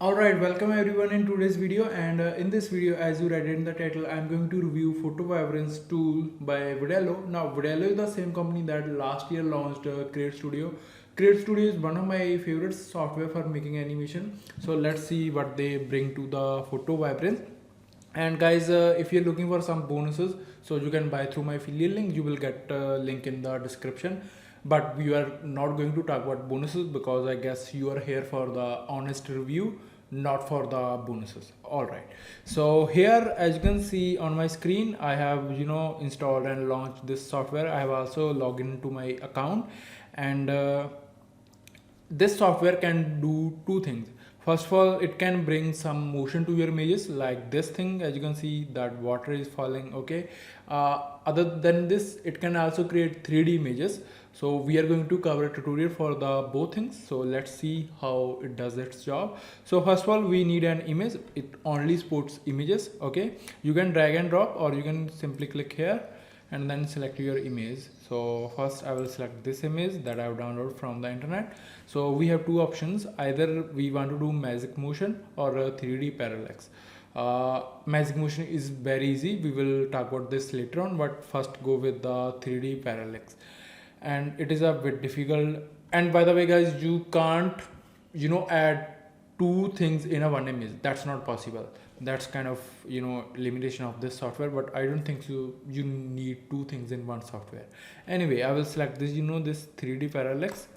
Alright, welcome everyone in today's video, and in this video, as you read in the title, I'm going to review Photovibrance tool by Vidello. Now Vidello is the same company that last year launched Create Studio. Create Studio is one of my favorite software for making animation. So let's see what they bring to the Photovibrance. And guys, if you're looking for some bonuses, so you can buy through my affiliate link. You will get a link in the description, but we are not going to talk about bonuses because I guess you are here for the honest review, not for the bonuses. All right, so here, as you can see on my screen, I have installed and launched this software. I have also logged into my account, and this software can do two things. First of all, it can bring some motion to your images, like this thing. As you can see that water is falling. Okay, other than this, it can also create 3D images. So we are going to cover a tutorial for the both things. So let's see how it does its job. So first of all, we need an image. It only supports images. Okay, you can drag and drop, or you can simply click here and then select your image. So first I will select this image that I have downloaded from the internet. So we have two options: either we want to do magic motion or a 3D parallax. Magic motion is very easy, we will talk about this later on, but first go with the 3D parallax, and it is a bit difficult. And by the way guys, you can't add two things in a one image. That's not possible. That's kind of limitation of this software, but I don't think you need two things in one software. Anyway, I will select this this 3D parallax,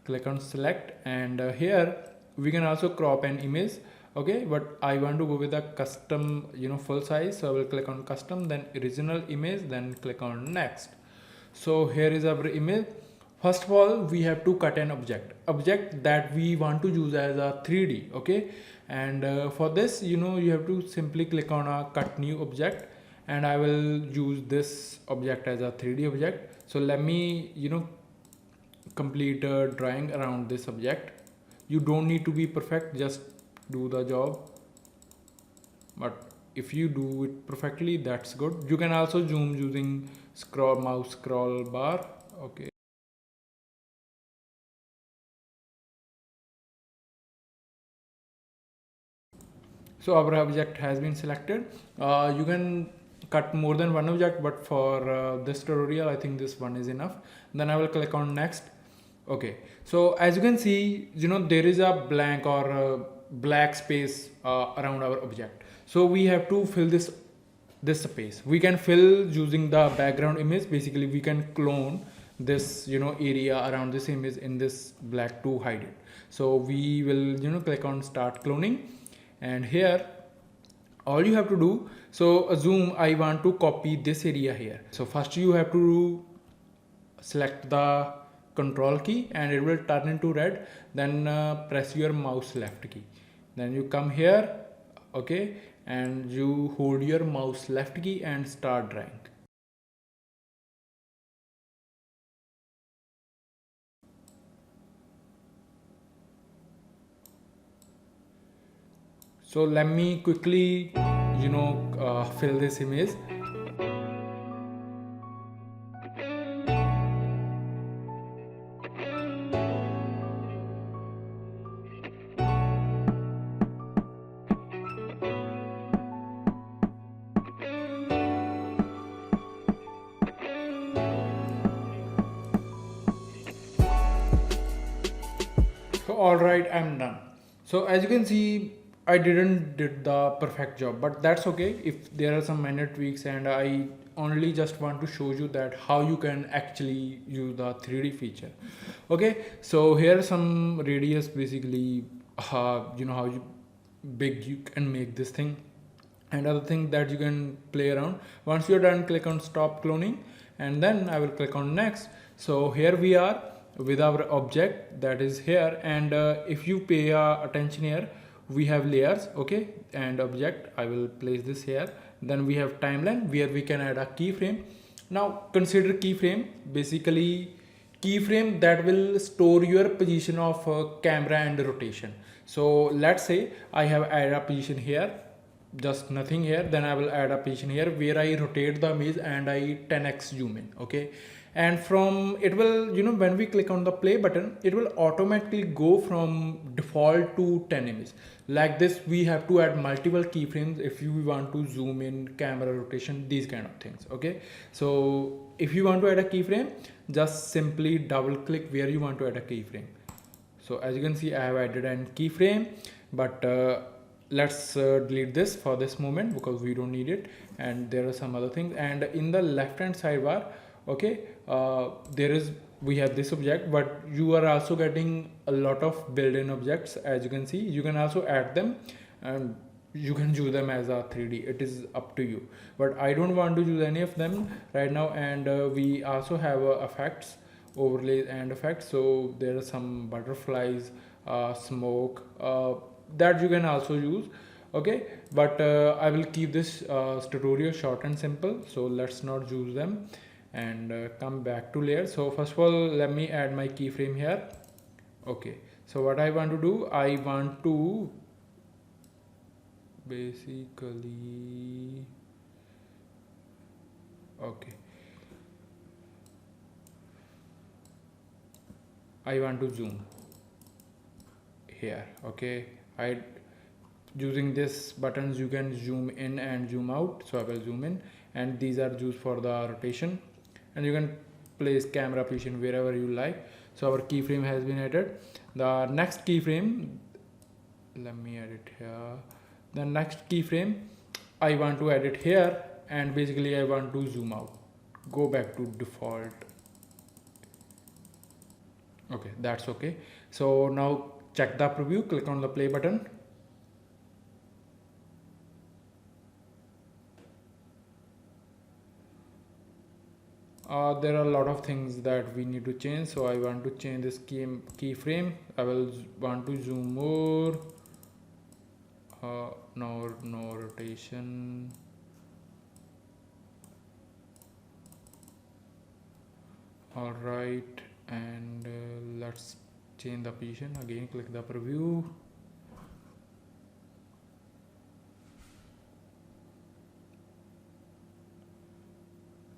click on select, and here we can also crop an image. Okay, but I want to go with a custom full size, so I will click on custom, then original image, then click on next. So here is our image. First of all, we have to cut an object that we want to use as a 3D. Okay, and for this you have to simply click on a cut new object, and I will use this object as a 3D object. So let me complete a drawing around this object. You don't need to be perfect, just do the job, but if you do it perfectly, that's good. You can also zoom using mouse scroll bar. Okay, so our object has been selected. You can cut more than one object, but for this tutorial I think this one is enough. Then I will click on next. Okay, so as you can see, there is a blank or a black space around our object. So we have to fill this space. We can fill using the background image. Basically we can clone this area around this image in this black to hide it. So we will click on start cloning, and here all you have to do, so zoom, I want to copy this area here. So first you have to select the control key and it will turn into red, then press your mouse left key, then you come here. Okay, and you hold your mouse left key and start drawing. So let me quickly fill this image. So all right, I'm done. So as you can see, I didn't did the perfect job, but that's okay if there are some minor tweaks, and I only just want to show you that how you can actually use the 3D feature. Okay, so here are some radius, basically how big you can make this thing, and other thing that you can play around. Once you're done, click on stop cloning, and then I will click on next. So here we are with our object that is here, and if you pay attention here, we have layers. Okay, and object, I will place this here. Then we have timeline where we can add a keyframe. Now consider keyframe, basically keyframe that will store your position of camera and rotation. So let's say I have added a position here, just nothing here, then I will add a position here where I rotate the image and I 10x zoom in. Okay, and from it will, when we click on the play button, it will automatically go from default to 10 images. Like this, we have to add multiple keyframes if you want to zoom in, camera rotation, these kind of things. Okay, so if you want to add a keyframe, just simply double click where you want to add a keyframe. So as you can see, I have added a keyframe, but let's delete this for this moment because we don't need it. And there are some other things, and in the left hand sidebar, okay, we have this object, but you are also getting a lot of built-in objects. As you can see, you can also add them and you can use them as a 3D. It is up to you, but I don't want to use any of them right now. And we also have effects, overlays and effects. So there are some butterflies, smoke, that you can also use. Okay, but I will keep this tutorial short and simple, so let's not use them. And come back to layer. So first of all, let me add my keyframe here. Okay, so what I want to do, I want to basically, okay, I want to zoom here. Okay, I using this buttons, you can zoom in and zoom out. So I will zoom in, and these are used for the rotation, and you can place camera position wherever you like. So our keyframe has been added. The next keyframe, let me add it here. The next keyframe, I want to add it here, and basically I want to zoom out, go back to default. Okay, that's okay. So now check the preview, click on the play button. There are a lot of things that we need to change. So I want to change this keyframe. I will want to zoom more. No rotation. All right, and let's change the position again. Click the preview.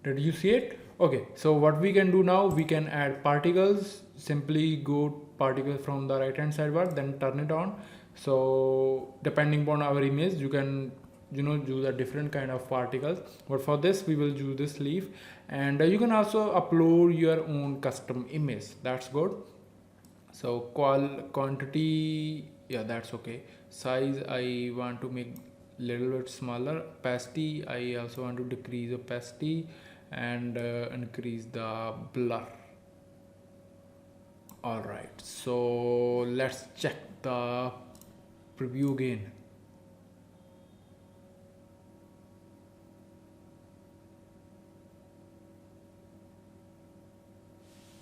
Did you see it? Okay, so what we can do now, we can add particles. Simply go particle from the right hand sidebar, then turn it on. So depending upon our image, you can use a different kind of particles, but for this we will use this leaf. And you can also upload your own custom image. That's good. So quantity, yeah, that's okay. Size, I want to make little bit smaller. Opacity, I also want to decrease opacity and increase the blur. All right, so let's check the preview again.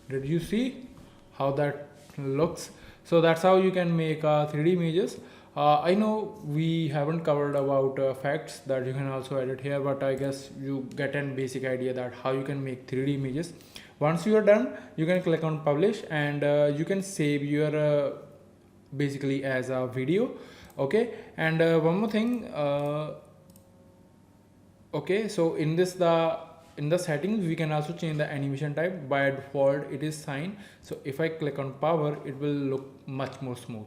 Did you see how that looks? So that's how you can make 3D images. I know we haven't covered about effects that you can also edit here, but I guess you get a basic idea that how you can make 3D images. Once you are done, you can click on publish, and you can save your basically as a video. Okay, and one more thing. Okay, so in the settings, we can also change the animation type. By default it is sine, so if I click on power, it will look much more smooth.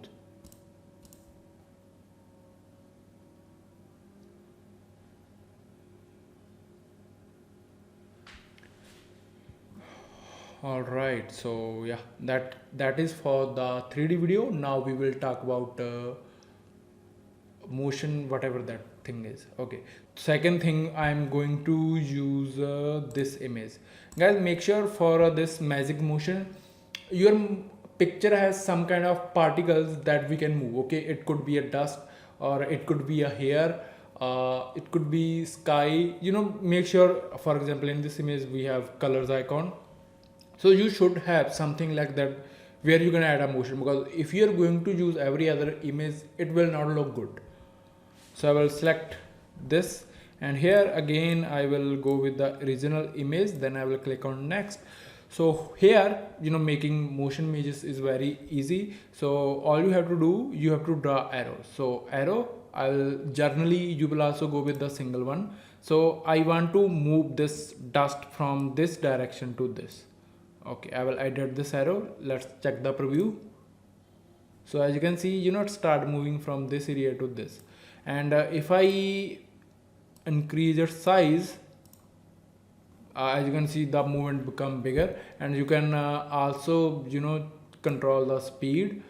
All right, so yeah, that is for the 3D video. Now we will talk about motion, whatever that thing is. Okay, second thing, I'm going to use this image. Guys, make sure for this magic motion, your picture has some kind of particles that we can move. Okay, it could be a dust, or it could be a hair, it could be sky. Make sure, for example, in this image we have colors icon, so you should have something like that where you can add a motion, because if you are going to use every other image, it will not look good. So I will select this, and here again I will go with the original image, then I will click on next. So here, making motion images is very easy. So all you have to do, you have to draw arrows. So arrow, generally you will also go with the single one. So I want to move this dust from this direction to this. Okay, I will edit this arrow. Let's check the preview. So as you can see, it start moving from this area to this. And if I increase its size, as you can see, the movement become bigger, and you can also control the speed.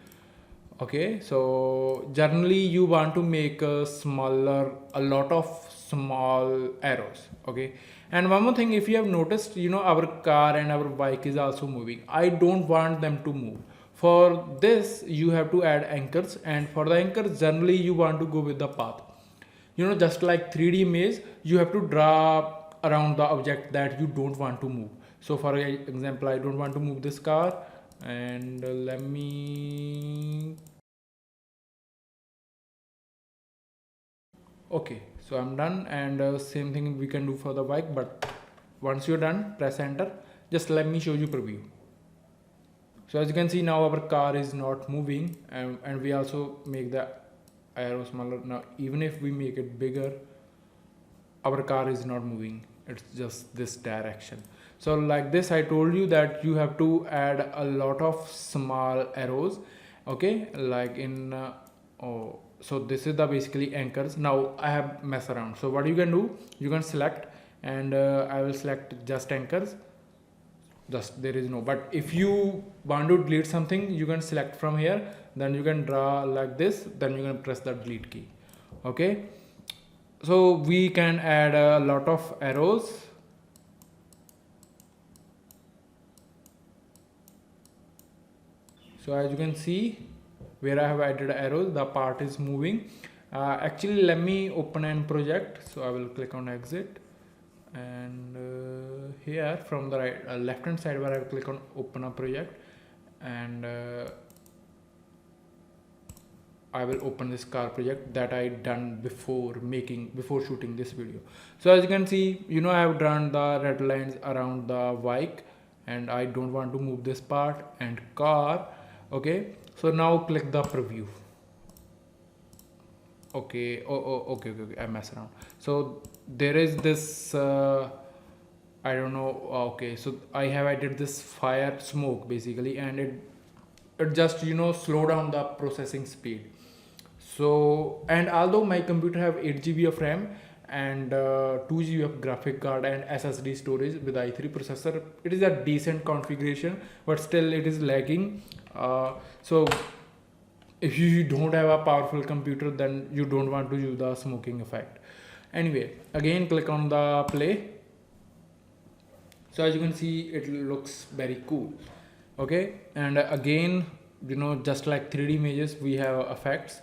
Okay, so generally you want to make a lot of small arrows. Okay, and one more thing, if you have noticed, our car and our bike is also moving. I don't want them to move. For this you have to add anchors, and for the anchors generally you want to go with the path. Just like 3D maze, you have to draw around the object that you don't want to move. So for example, I don't want to move this car, and let me. Okay, so I'm done, and same thing we can do for the bike, but once you're done, press enter. Just let me show you preview. So as you can see, now our car is not moving, and we also make the arrow smaller. Now even if we make it bigger, our car is not moving, it's just this direction. So like this, I told you that you have to add a lot of small arrows. Okay, like in so this is the basically anchors. Now I have mess around. So what you can do, you can select, and I will select just anchors. Just there is no, but if you want to delete something, you can select from here, then you can draw like this, then you can press the delete key. Okay, so we can add a lot of arrows. So as you can see, where I have added arrows, the part is moving. Actually, let me open an project. So I will click on exit, and here from the right left hand side where I will click on open a project, and I will open this car project that I done before shooting this video. So as you can see, I have drawn the red lines around the bike, and I don't want to move this part and car. Okay, so now click the preview. Okay, okay, I mess around. So there is this I don't know. Okay, so I have added this fire smoke basically, and it just slow down the processing speed. So, and although my computer have 8 GB of RAM and 2 GB of graphic card and SSD storage with i3 processor, it is a decent configuration, but still it is lagging. So if you don't have a powerful computer, then you don't want to use the smoking effect. Anyway, again click on the play. So as you can see, it looks very cool. Okay, and again, just like 3D images, we have effects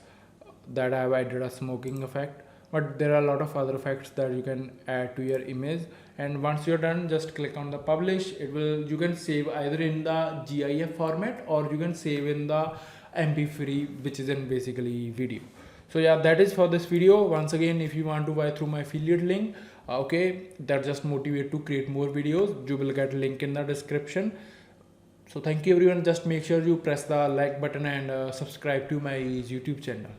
that I have added a smoking effect, but there are a lot of other effects that you can add to your image. And once you're done, just click on the publish. You can save either in the GIF format, or you can save in the MP3, which is in basically video. So yeah, that is for this video. Once again, if you want to buy through my affiliate link, okay, that just motivate to create more videos, you will get link in the description. So thank you everyone. Just make sure you press the like button and subscribe to my YouTube channel.